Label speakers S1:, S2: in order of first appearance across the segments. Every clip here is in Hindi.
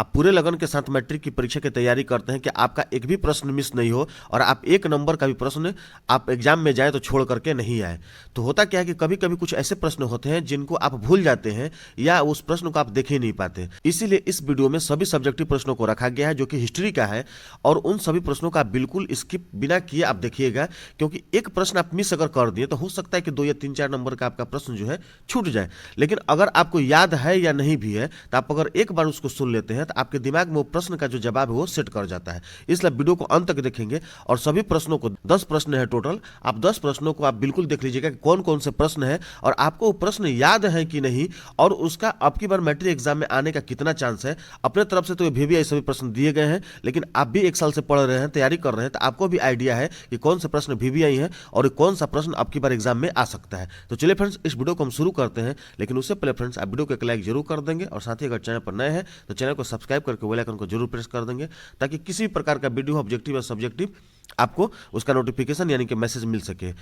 S1: आप पूरे लगन के साथ मैट्रिक की परीक्षा की तैयारी करते हैं कि आपका एक भी प्रश्न मिस नहीं हो और आप 1 नंबर का भी प्रश्न आप एग्जाम में जाए तो छोड़ करके नहीं आए। तो होता क्या है कि कभी कभी कुछ ऐसे प्रश्न होते हैं जिनको आप भूल जाते हैं या उस प्रश्न को आप देख ही नहीं पाते। इसीलिए इस वीडियो में सभी सब्जेक्टिव प्रश्नों को रखा गया है जो कि हिस्ट्री का है, और उन सभी प्रश्नों का बिल्कुल स्किप बिना किए आप देखिएगा, क्योंकि एक प्रश्न आप मिस अगर कर दिए तो हो सकता है कि 2 या 3-4 नंबर का आपका प्रश्न जो है छूट जाए। लेकिन अगर आपको याद है या नहीं भी है तो आप अगर एक बार उसको सुन लेते हैं तो आपके दिमाग में वो प्रश्न का जो जवाब है वो सेट कर जाता है। इसलिए वीडियो को अंत तक देखेंगे और सभी प्रश्नों को 10 प्रश्न है टोटल, आप 10 प्रश्नों को आप बिल्कुल देख लीजिएगा कि कौन कौन से प्रश्न है और आपको वो प्रश्न याद है कि नहीं, और उसका अब की बार मैट्रिक एग्जाम में आने का कितना चांस है। अपने तरफ से तो ये VVI सभी प्रश्न दिए गए हैं, लेकिन आप भी 1 साल से पढ़ रहे हैं, तैयारी कर रहे हैं, तो आपको भी आइडिया है कि कौन से प्रश्न VVI है और कौन सा प्रश्न अब की बार एग्जाम में आ सकता है। तो चलिए फ्रेंड्स, इस वीडियो को हम शुरू करते हैं, लेकिन उससे पहले फ्रेंड्स आप वीडियो को एक लाइक जरूर कर देंगे और साथ ही अगर चैनल पर नए हैं तो चैनल को सब्सक्राइब करके बेल आइकन को जरूर प्रेस कर देंगे, ताकि किसी प्रकार का वीडियो ऑब्जेक्टिव या सब्जेक्टिव आपको उसका नोटिफिकेशन यानी कि मैसेज मिल सके।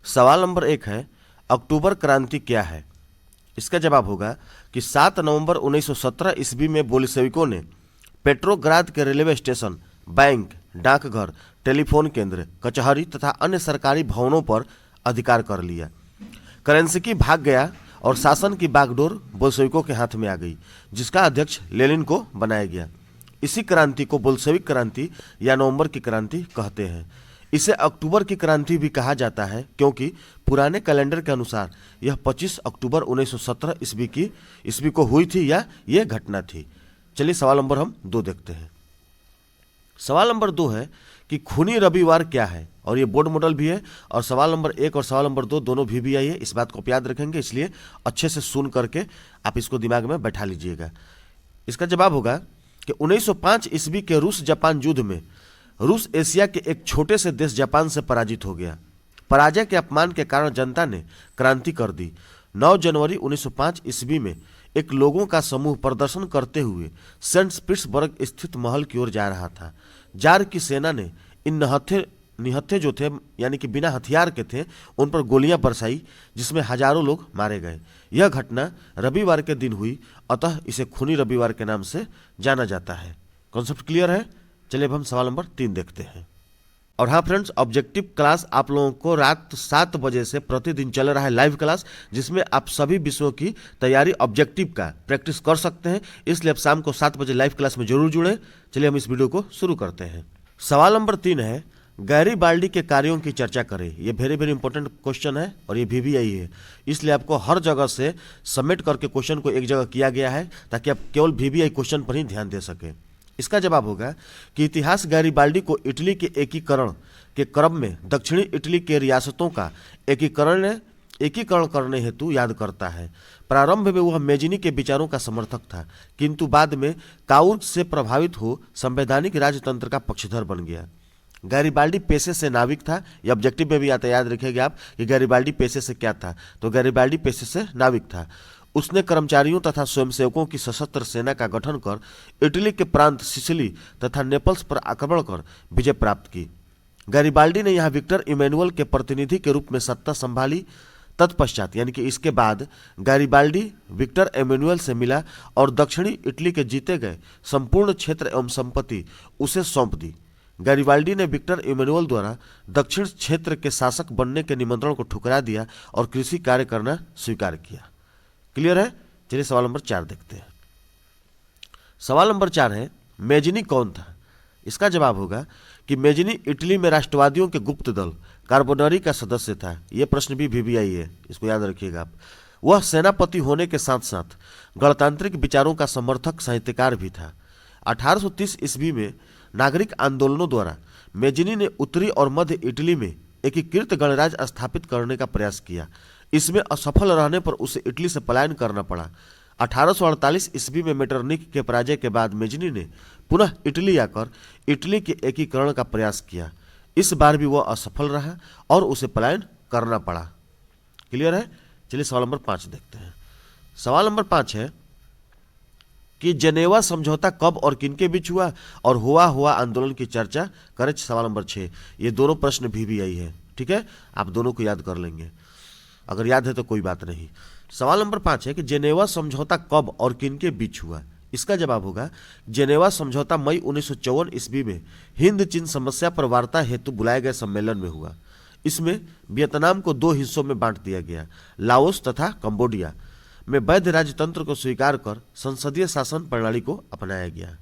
S1: सवाल नंबर 1 है, अक्टूबर क्रांति क्या है? इसका जवाब होगा कि 7 नवंबर 1917 ईस्वी में बोल्शेविकों ने पेट्रोग्राद के रेलवे स्टेशन, बैंक, डाकघर, टेलीफोन केंद्र, कचहरी तथा अन्य सरकारी भवनों पर अधिकार कर लिया। करेंस्की भाग गया और शासन की बागडोर बोल्शेविकों के हाथ में आ गई, जिसका अध्यक्ष लेनिन को बनाया गया। इसी क्रांति को बोल्शेविक क्रांति या नवंबर की क्रांति कहते हैं। इसे अक्टूबर की क्रांति भी कहा जाता है, क्योंकि पुराने कैलेंडर के अनुसार यह 25 अक्टूबर 1917 ईस्वी को हुई थी या यह घटना थी। चलिए सवाल नंबर हम 2 देखते हैं। सवाल नंबर 2 है कि खूनी रविवार क्या है, और ये बोर्ड मॉडल भी है, और सवाल नंबर 1 और सवाल नंबर 2 दोनों VVI है। इस बात को आप याद रखेंगे, इसलिए अच्छे से सुन करके आप इसको दिमाग में बैठा लीजिएगा। इसका जवाब होगा कि 1905 ईस्वी के रूस जापान युद्ध में रूस एशिया के एक छोटे से देश जापान से पराजित हो गया। पराजय के अपमान के कारण जनता ने क्रांति कर दी। 9 जनवरी 1905 ईस्वी में एक लोगों का समूह प्रदर्शन करते हुए सेंट पीटर्सबर्ग स्थित महल की ओर जा रहा था। जार की सेना ने इन निहत्थे जो थे यानी कि बिना हथियार के थे, उन पर गोलियां बरसाई, जिसमें हजारों लोग मारे गए। यह घटना रविवार के दिन हुई, अतः इसे खूनी रविवार के नाम से जाना जाता है। कॉन्सेप्ट क्लियर है? चलिए अब हम सवाल नंबर 3 देखते हैं। और हाँ फ्रेंड्स, ऑब्जेक्टिव क्लास आप लोगों को रात 7 बजे से प्रतिदिन चल रहा है लाइव क्लास, जिसमें आप सभी विषयों की तैयारी ऑब्जेक्टिव का प्रैक्टिस कर सकते हैं। इसलिए आप शाम को 7 बजे लाइव क्लास में जरूर जुड़ें। चलिए हम इस वीडियो को शुरू करते हैं। सवाल नंबर 3 है, गैरीबाल्डी के कार्यों की चर्चा करें। ये वेरी इंपॉर्टेंट क्वेश्चन है और ये VVI है, इसलिए आपको हर जगह से सबमिट करके क्वेश्चन को एक जगह किया गया है, ताकि आप केवल VVI क्वेश्चन पर ही ध्यान दे सकें। इसका जवाब होगा कि इतिहास गैरीबाल्डी को इटली के एकीकरण के क्रम में दक्षिणी इटली के रियासतों का एकीकरण करने हेतु याद करता है। प्रारंभ में वह मेजिनी के विचारों का समर्थक था, किंतु बाद में काउर से प्रभावित हो संवैधानिक राजतंत्र का पक्षधर बन गया। गैरीबाल्डी पेशे से नाविक था। ये ऑब्जेक्टिव में भी आता, याद रखिएगा आप कि गैरीबाल्डी पेशे से क्या था, तो गैरीबाल्डी पेशे से नाविक था। उसने कर्मचारियों तथा स्वयंसेवकों की सशस्त्र सेना का गठन कर इटली के प्रांत सिसिली तथा नेपल्स पर आक्रमण कर विजय प्राप्त की। गैरीबाल्डी ने यहाँ विक्टर इमैनुअल के प्रतिनिधि के रूप में सत्ता संभाली। तत्पश्चात यानी कि इसके बाद गैरीबाल्डी विक्टर इमैनुअल से मिला और दक्षिणी इटली के जीते गए संपूर्ण क्षेत्र एवं संपत्ति उसे सौंप दी। गैरीबाल्डी ने विक्टर इमैनुअल द्वारा दक्षिण क्षेत्र के शासक बनने के निमंत्रण को ठुकरा दिया और कृषि कार्य करना स्वीकार किया। क्लियर है? चलिए सवाल नंबर 4 देखते हैं। सवाल नंबर 4 है, मेजिनी कौन था? इसका जवाब होगा कि मेजिनी इटली में राष्ट्रवादियों के गुप्त दल कार्बोनरी का सदस्य था। यह प्रश्न भी VVI है, इसको याद रखिएगा आप। वह सेनापति होने के साथ साथ गणतांत्रिक विचारों का समर्थक साहित्यकार भी था। 1830 ईस्वी में नागरिक आंदोलनों द्वारा मेजिनी ने उत्तरी और मध्य इटली में एकीकृत गणराज्य स्थापित करने का प्रयास किया। इसमें असफल रहने पर उसे इटली से पलायन करना पड़ा। 1848 ईस्वी में मेटरनिख के पराजय के बाद मेजिनी ने पुनः इटली आकर इटली के एकीकरण का प्रयास किया। इस बार भी वह असफल रहा और उसे पलायन करना पड़ा। क्लियर है? चलिए सवाल नंबर 5 देखते हैं। सवाल नंबर 5 है कि जेनेवा समझौता कब और किनके बीच हुआ, और हुआ आंदोलन की चर्चा करें। सवाल नंबर 6। ये दोनों प्रश्न VVI है, ठीक है, आप दोनों को याद कर लेंगे। अगर याद है तो कोई बात नहीं। सवाल नंबर 5 है कि जेनेवा समझौता कब और किनके बीच हुआ। इसका जवाब होगा जेनेवा समझौता मई 1954 ईस्वी में हिंद चीन समस्या पर वार्ता हेतु बुलाए गए सम्मेलन में हुआ। इसमें वियतनाम को दो हिस्सों में बांट दिया गया, लाओस तथा कंबोडिया में वैध राजतंत्र को स्वीकार कर संसदीय शासन प्रणाली को अपनाया गया।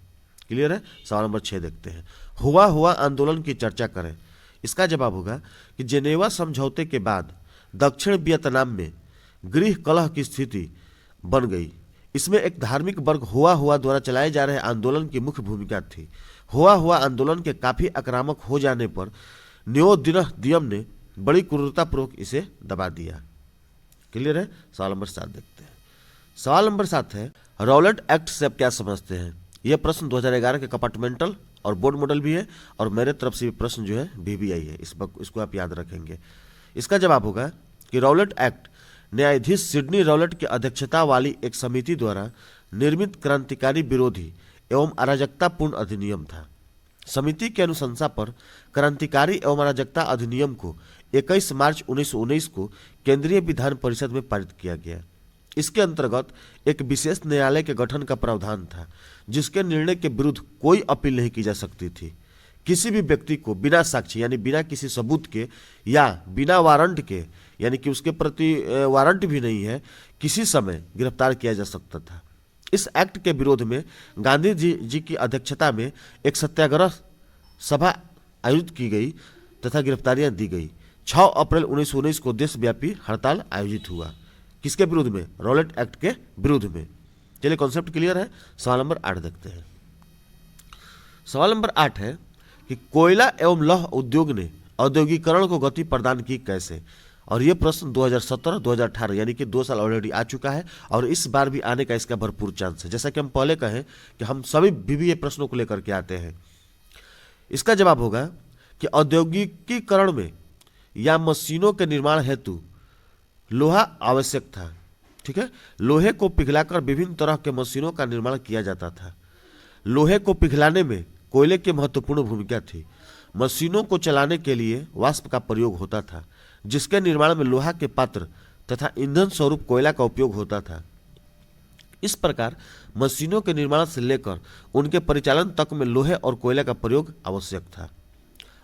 S1: क्लियर है। सवाल नंबर 6 देखते हैं। हुआ आंदोलन की चर्चा करें। इसका जवाब होगा कि जेनेवा समझौते के बाद दक्षिण वियतनाम में गृह कलह की स्थिति बन गई। इसमें एक धार्मिक वर्ग हुआ द्वारा चलाए जा रहे आंदोलन की मुख्य भूमिका थी। हुआ आंदोलन के काफी आक्रामक हो जाने पर न्यो दिनह दियम ने बड़ी क्रूरतापूर्वक इसे दबा दिया। क्लियर है। सवाल नंबर 7 देखते हैं। सवाल नंबर 7 है रॉलेट एक्ट से आप क्या समझते हैं। यह प्रश्न 2011 के कंपार्टमेंटल और बोर्ड मॉडल भी है और मेरे तरफ से भी प्रश्न जो है VBI है, इसको आप याद रखेंगे। इसका जवाब होगा कि रॉलेट एक्ट न्यायाधीश सिडनी रॉलेट की अध्यक्षता वाली एक समिति द्वारा निर्मित क्रांतिकारी विरोधी एवं अराजकतापूर्ण अधिनियम था। समिति की अनुशंसा पर क्रांतिकारी एवं अराजकता अधिनियम को 21 मार्च 1919 को केंद्रीय विधान परिषद में पारित किया गया। इसके अंतर्गत एक विशेष न्यायालय के गठन का प्रावधान था, जिसके निर्णय के विरुद्ध कोई अपील नहीं की जा सकती थी। किसी भी व्यक्ति को बिना साक्ष्य यानी बिना किसी सबूत के या बिना वारंट के यानी कि उसके प्रति वारंट भी नहीं है, किसी समय गिरफ्तार किया जा सकता था। इस एक्ट के विरोध में गांधी जी की अध्यक्षता में एक सत्याग्रह सभा आयोजित की गई तथा गिरफ्तारियां दी गई। 6 अप्रैल 1919 को देशव्यापी हड़ताल आयोजित हुआ। किसके विरुद्ध में? रॉलेट एक्ट के विरुद्ध में। चलिए कॉन्सेप्ट क्लियर है। सवाल नंबर 8 देखते हैं। सवाल नंबर 8 है कि कोयला एवं लौह उद्योग ने औद्योगिकरण को गति प्रदान की कैसे। और यह प्रश्न 2017-2018 यानी कि 2 साल ऑलरेडी आ चुका है और इस बार भी आने का इसका भरपूर चांस है। जैसा कि हम पहले कहें कि हम सभी VBA प्रश्नों को लेकर के आते हैं। इसका जवाब होगा कि औद्योगिकीकरण में या मशीनों के निर्माण हेतु लोहा आवश्यक था। ठीक है। लोहे को पिघलाकर विभिन्न तरह के मशीनों का निर्माण किया जाता था। लोहे को पिघलाने में कोयले की महत्वपूर्ण भूमिका थी। मशीनों को चलाने के लिए वाष्प का प्रयोग होता था, जिसके निर्माण में लोहा के पात्र तथा ईंधन स्वरूप कोयला का उपयोग होता था। इस प्रकार मशीनों के निर्माण से लेकर उनके परिचालन तक में लोहे और कोयला का प्रयोग आवश्यक था।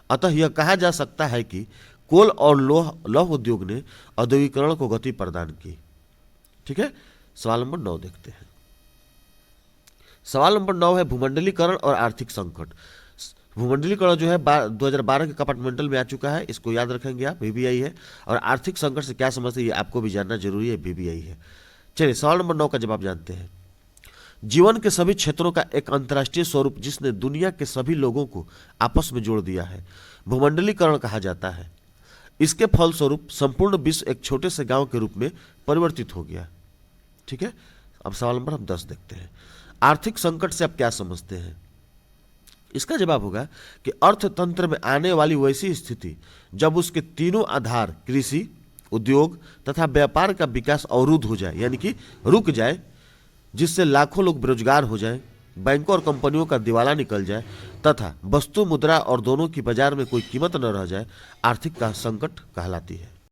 S1: अतः यह कहा जा सकता है कि कोल और लौह उद्योग ने औद्योगिकरण को गति प्रदान की। ठीक है। सवाल नंबर 9 देखते हैं। सवाल नंबर 9 है भूमंडलीकरण और आर्थिक संकट। भूमंडलीकरण जो है 2012 के कंपार्टमेंटल में आ चुका है, इसको याद रखेंगे आप, VBI है। और आर्थिक संकट से क्या समझते हैं ये आपको भी जानना जरूरी है, VBI है। चलिए सवाल नंबर 9 का जवाब जानते हैं। जीवन के सभी क्षेत्रों का एक अंतर्राष्ट्रीय स्वरूप जिसने दुनिया के सभी लोगों को आपस में जोड़ दिया है, भूमंडलीकरण कहा जाता है। इसके फलस्वरूप संपूर्ण विश्व एक छोटे से गांव के रूप में परिवर्तित हो गया। ठीक है। अब सवाल नंबर हम 10 देखते हैं। आर्थिक संकट से आप क्या समझते हैं। इसका जवाब होगा कि अर्थतंत्र में आने वाली वैसी स्थिति जब उसके तीनों आधार कृषि, उद्योग तथा व्यापार का विकास अवरुद्ध हो जाए यानी कि रुक जाए, जिससे लाखों लोग बेरोजगार हो जाए, बैंकों और कंपनियों का दिवाला निकल जाए तथा वस्तु मुद्रा और दोनों की बाजार में कोई कीमत न रह जाए, आर्थिक संकट कहलाती है।